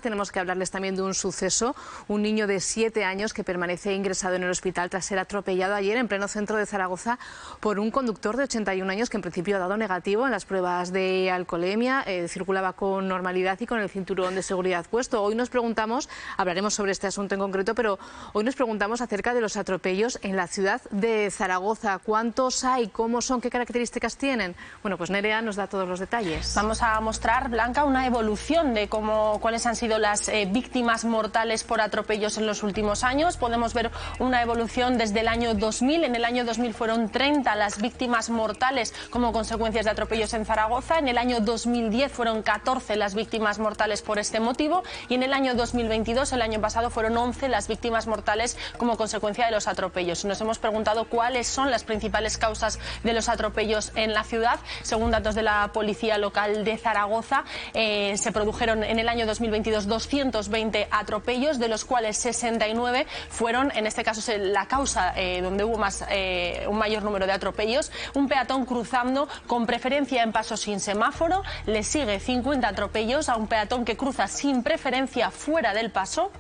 Tenemos que hablarles también de un suceso, un niño de 7 años que permanece ingresado en el hospital tras ser atropellado ayer en pleno centro de Zaragoza por un conductor de 81 años que en principio ha dado negativo en las pruebas de alcoholemia, circulaba con normalidad y con el cinturón de seguridad puesto. Hoy nos preguntamos, hablaremos sobre este asunto en concreto, pero hoy nos preguntamos acerca de los atropellos en la ciudad de Zaragoza. ¿Cuántos hay? ¿Cómo son? ¿Qué características tienen? Bueno, pues Nerea nos da todos los detalles. Vamos a mostrar, Blanca, una evolución de cuáles han sido las víctimas mortales por atropellos en los últimos años. Podemos ver una evolución desde el año 2000. En el año 2000 fueron 30 las víctimas mortales como consecuencias de atropellos en Zaragoza. En el año 2010 fueron 14 las víctimas mortales por este motivo. Y en el año 2022, el año pasado, fueron 11 las víctimas mortales como consecuencia de los atropellos. Nos hemos preguntado cuáles son las principales causas de los atropellos en la ciudad. Según datos de la Policía Local de Zaragoza, se produjeron en el año 2022 220 atropellos, de los cuales 69 fueron, en este caso, la causa donde hubo un mayor número de atropellos. Un peatón cruzando con preferencia en paso sin semáforo, le sigue 50 atropellos a un peatón que cruza sin preferencia fuera del paso.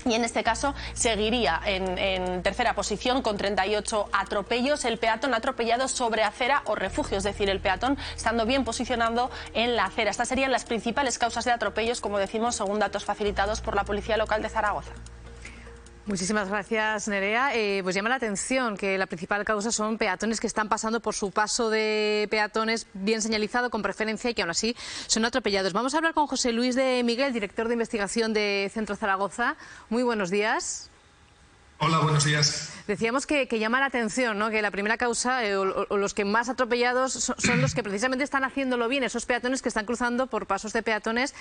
Y en este caso seguiría en tercera posición con 38 atropellos el peatón atropellado sobre acera o refugio, es decir, el peatón estando bien posicionado en la acera. Estas serían las principales causas de atropellos, como decimos, según datos facilitados por la Policía Local de Zaragoza. Muchísimas gracias, Nerea. Pues llama la atención que la principal causa son peatones que están pasando por su paso de peatones bien señalizado, con preferencia, y que aún así son atropellados. Vamos a hablar con José Luis de Miguel, director de investigación de Centro Zaragoza. Muy buenos días. Hola, buenos días. Decíamos que llama la atención, ¿no?, que la primera causa o los que más atropellados son los que precisamente están haciéndolo bien, esos peatones que están cruzando por pasos de peatones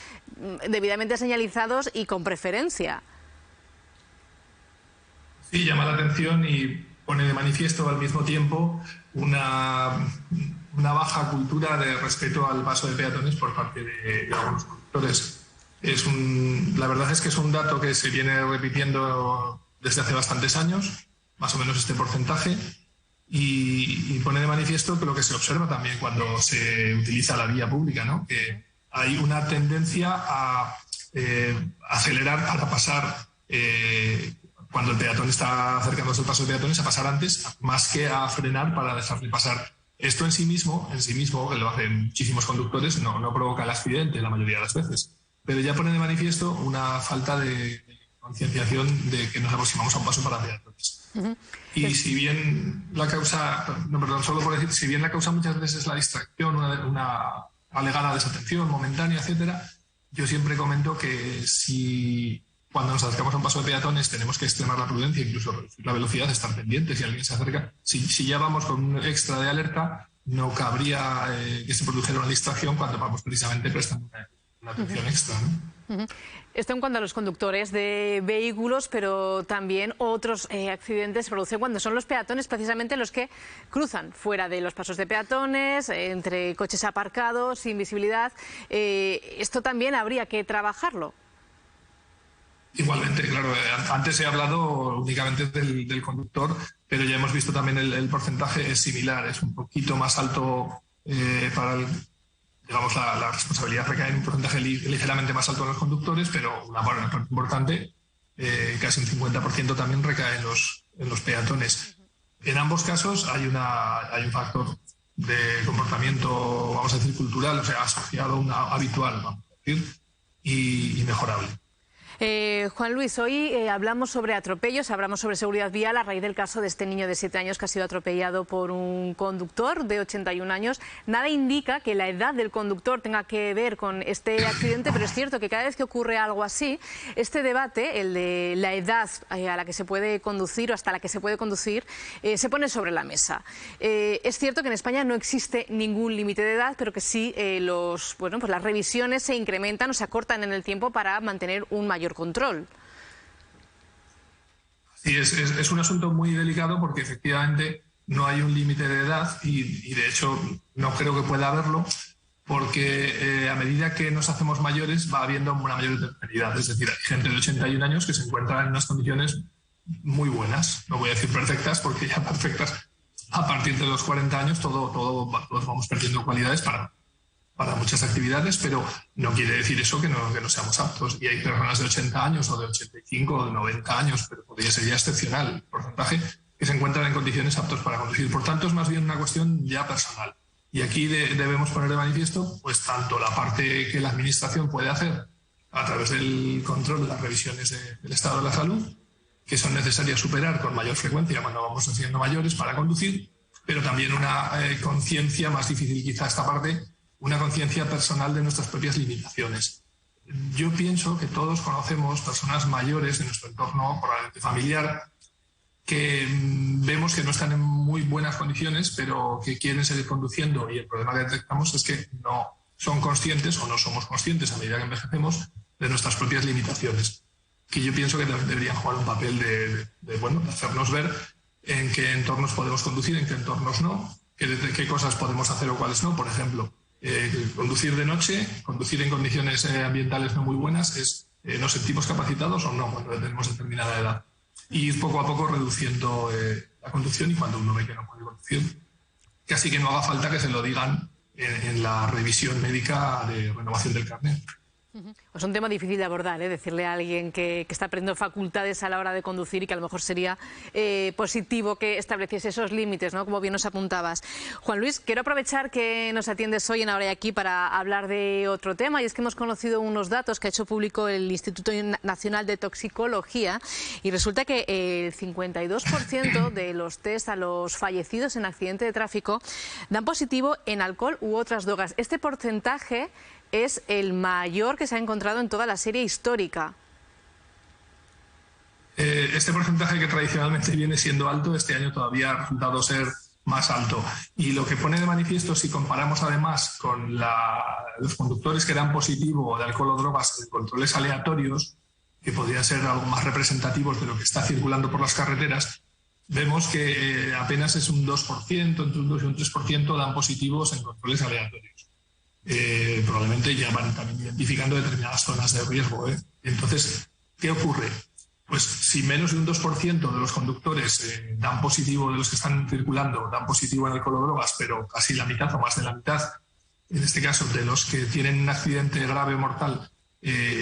debidamente señalizados y con preferencia. Sí, llama la atención y pone de manifiesto al mismo tiempo una baja cultura de respeto al paso de peatones por parte de algunos conductores. La verdad es que es un dato que se viene repitiendo desde hace bastantes años, más o menos este porcentaje, y pone de manifiesto que lo que se observa también cuando se utiliza la vía pública, ¿no?, que hay una tendencia a acelerar para pasar cuando el peatón está acercándose al paso de peatones, a pasar antes, más que a frenar para dejarle pasar. Esto en sí mismo, que lo hacen muchísimos conductores, no provoca el accidente la mayoría de las veces, pero ya pone de manifiesto una falta de concienciación de que nos aproximamos a un paso para peatones. Y si bien la causa, si bien la causa muchas veces es la distracción, una alegada desatención momentánea, etcétera, yo siempre comento que si cuando nos acercamos a un paso de peatones tenemos que extremar la prudencia, incluso reducir la velocidad, estar pendientes si alguien se acerca. Si ya vamos con un extra de alerta, no cabría que se produjera una distracción cuando vamos precisamente prestando una atención extra, ¿no? Esto en cuanto a los conductores de vehículos, pero también otros accidentes se producen cuando son los peatones precisamente los que cruzan fuera de los pasos de peatones, entre coches aparcados, sin visibilidad. Esto también habría que trabajarlo. Igualmente, claro. Antes he hablado únicamente del conductor, pero ya hemos visto también el porcentaje es similar, es un poquito más alto digamos, la responsabilidad recae en un porcentaje ligeramente más alto en los conductores, pero una parte importante, casi un 50% también recae en los peatones. En ambos casos hay un factor de comportamiento, vamos a decir, cultural, o sea, asociado a un habitual, vamos a decir, y mejorable. Juan Luis, hoy hablamos sobre atropellos, hablamos sobre seguridad vial a raíz del caso de este niño de 7 años que ha sido atropellado por un conductor de 81 años. Nada indica que la edad del conductor tenga que ver con este accidente, pero es cierto que cada vez que ocurre algo así, este debate, el de la edad a la que se puede conducir o hasta la que se puede conducir, se pone sobre la mesa. Es cierto que en España no existe ningún límite de edad, pero que sí pues las revisiones se incrementan o se acortan en el tiempo para mantener un mayor control. Sí, es un asunto muy delicado porque efectivamente no hay un límite de edad y de hecho no creo que pueda haberlo porque a medida que nos hacemos mayores va habiendo una mayor heterogeneidad. Es decir, hay gente de 81 años que se encuentra en unas condiciones muy buenas, no voy a decir perfectas porque ya perfectas a partir de los 40 años todos vamos perdiendo cualidades para para muchas actividades, pero no quiere decir eso que no seamos aptos. Y hay personas de 80 años o de 85 o de 90 años, pero podría ser ya excepcional el porcentaje, que se encuentran en condiciones aptos para conducir. Por tanto, es más bien una cuestión ya personal. Y aquí debemos poner de manifiesto pues tanto la parte que la Administración puede hacer a través del control de las revisiones del estado de la salud, que son necesarias superar con mayor frecuencia cuando vamos siendo mayores para conducir, pero también una conciencia, más difícil quizá esta parte, una conciencia personal de nuestras propias limitaciones. Yo pienso que todos conocemos personas mayores de nuestro entorno, probablemente familiar, que vemos que no están en muy buenas condiciones, pero que quieren seguir conduciendo, y el problema que detectamos es que no son conscientes o no somos conscientes a medida que envejecemos de nuestras propias limitaciones, que yo pienso que deberían jugar un papel de hacernos ver en qué entornos podemos conducir, en qué entornos no, qué cosas podemos hacer o cuáles no. Por ejemplo, conducir de noche, conducir en condiciones ambientales no muy buenas, ¿nos sentimos capacitados o no cuando tenemos determinada edad? Y ir poco a poco reduciendo la conducción, y cuando uno ve que no puede conducir, casi que no haga falta que se lo digan en la revisión médica de renovación del carnet. Es un tema difícil de abordar, decirle a alguien que está aprendiendo facultades a la hora de conducir y que a lo mejor sería positivo que estableciese esos límites, ¿no? Como bien nos apuntabas. Juan Luis, quiero aprovechar que nos atiendes hoy en Ahora y Aquí para hablar de otro tema, y es que hemos conocido unos datos que ha hecho público el Instituto Nacional de Toxicología, y resulta que el 52% de los test a los fallecidos en accidente de tráfico dan positivo en alcohol u otras drogas. Este porcentaje es el mayor que se ha encontrado en toda la serie histórica. Este porcentaje, que tradicionalmente viene siendo alto, este año todavía ha resultado ser más alto. Y lo que pone de manifiesto, si comparamos además con los conductores que dan positivo de alcohol o drogas en controles aleatorios, que podrían ser algo más representativos de lo que está circulando por las carreteras, vemos que apenas es un 2%, entre un 2 y un 3% dan positivos en controles aleatorios. Probablemente ya van también identificando determinadas zonas de riesgo. Entonces, ¿qué ocurre? Pues si menos de un 2% de los conductores dan positivo, de los que están circulando, dan positivo en alcohol o drogas, pero casi la mitad o más de la mitad, en este caso, de los que tienen un accidente grave o mortal,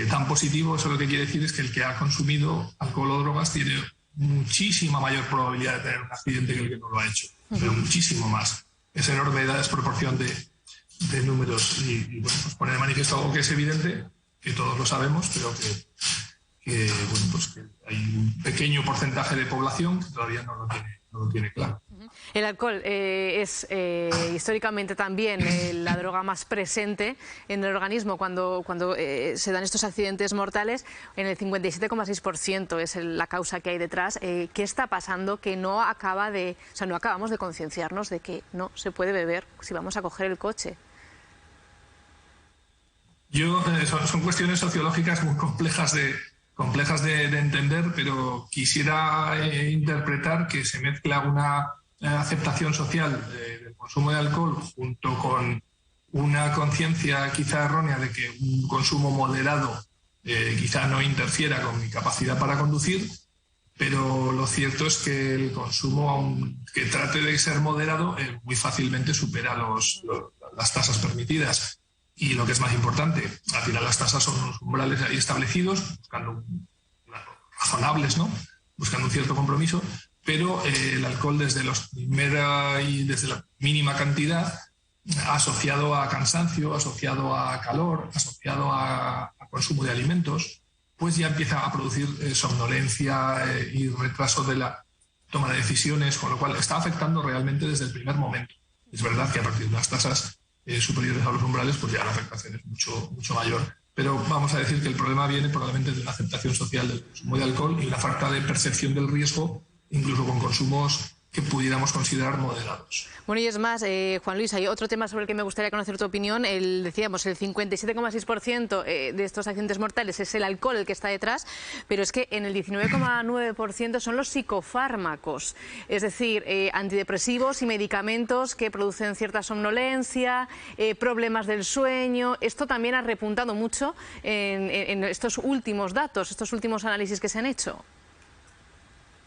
dan positivo, eso lo que quiere decir es que el que ha consumido alcohol o drogas tiene muchísima mayor probabilidad de tener un accidente que el que no lo ha hecho, pero muchísimo más. Es enorme la desproporción de números, y bueno, pues pone de manifiesto algo que es evidente, que todos lo sabemos, pero que hay un pequeño porcentaje de población que todavía no lo tiene claro. El alcohol es históricamente también la droga más presente en el organismo cuando se dan estos accidentes mortales. En el 57,6% es la causa que hay detrás. ¿Qué está pasando? Que no acabamos de concienciarnos de que no se puede beber si vamos a coger el coche. Son cuestiones sociológicas muy complejas de entender, pero quisiera interpretar que se mezcla una aceptación social del consumo de alcohol junto con una conciencia quizá errónea de que un consumo moderado quizá no interfiera con mi capacidad para conducir, pero lo cierto es que el consumo, aunque trate de ser moderado, muy fácilmente supera las tasas permitidas. Y lo que es más importante, al final las tasas son unos umbrales ahí establecidos, buscando razonables, ¿no? Buscando un cierto compromiso, pero el alcohol desde la mínima cantidad, asociado a cansancio, asociado a calor, asociado a consumo de alimentos, pues ya empieza a producir somnolencia y retraso de la toma de decisiones, con lo cual está afectando realmente desde el primer momento. Es verdad que a partir de las tasas superiores a los umbrales, pues ya la afectación es mucho mayor. Pero vamos a decir que el problema viene probablemente de una aceptación social del consumo de alcohol y la falta de percepción del riesgo, incluso con consumos que pudiéramos considerar moderados. Bueno, y es más, Juan Luis, hay otro tema sobre el que me gustaría conocer tu opinión. Decíamos, el 57,6% de estos accidentes mortales es el alcohol el que está detrás, pero es que en el 19,9% son los psicofármacos, es decir, antidepresivos y medicamentos que producen cierta somnolencia, problemas del sueño. Esto también ha repuntado mucho en estos últimos datos, estos últimos análisis que se han hecho.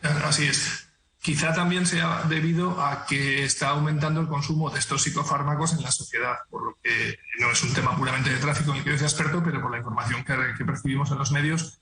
Así es. Quizá también sea debido a que está aumentando el consumo de estos psicofármacos en la sociedad, por lo que no es un tema puramente de tráfico en el que yo sea experto, pero por la información que percibimos en los medios,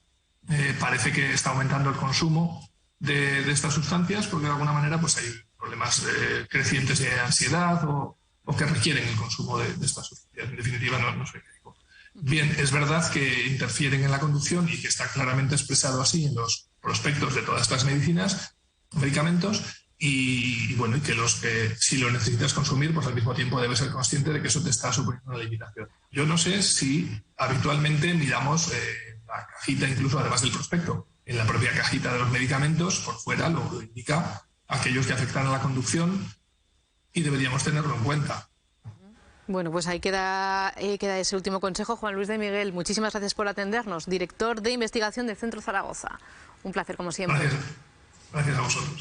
parece que está aumentando el consumo de estas sustancias, porque de alguna manera pues hay problemas crecientes de ansiedad o que requieren el consumo de estas sustancias. En definitiva, no sé qué digo. Bien, es verdad que interfieren en la conducción y que está claramente expresado así en los prospectos de todas estas medicamentos, y bueno, y que si lo necesitas consumir, pues al mismo tiempo debes ser consciente de que eso te está suponiendo una limitación. Yo no sé si habitualmente miramos la cajita, incluso además del prospecto, en la propia cajita de los medicamentos, por fuera lo indica aquellos que afectan a la conducción, y deberíamos tenerlo en cuenta. Bueno, pues ahí queda ese último consejo. Juan Luis de Miguel, muchísimas gracias por atendernos, director de investigación del Centro Zaragoza. Un placer, como siempre. Gracias a vosotros.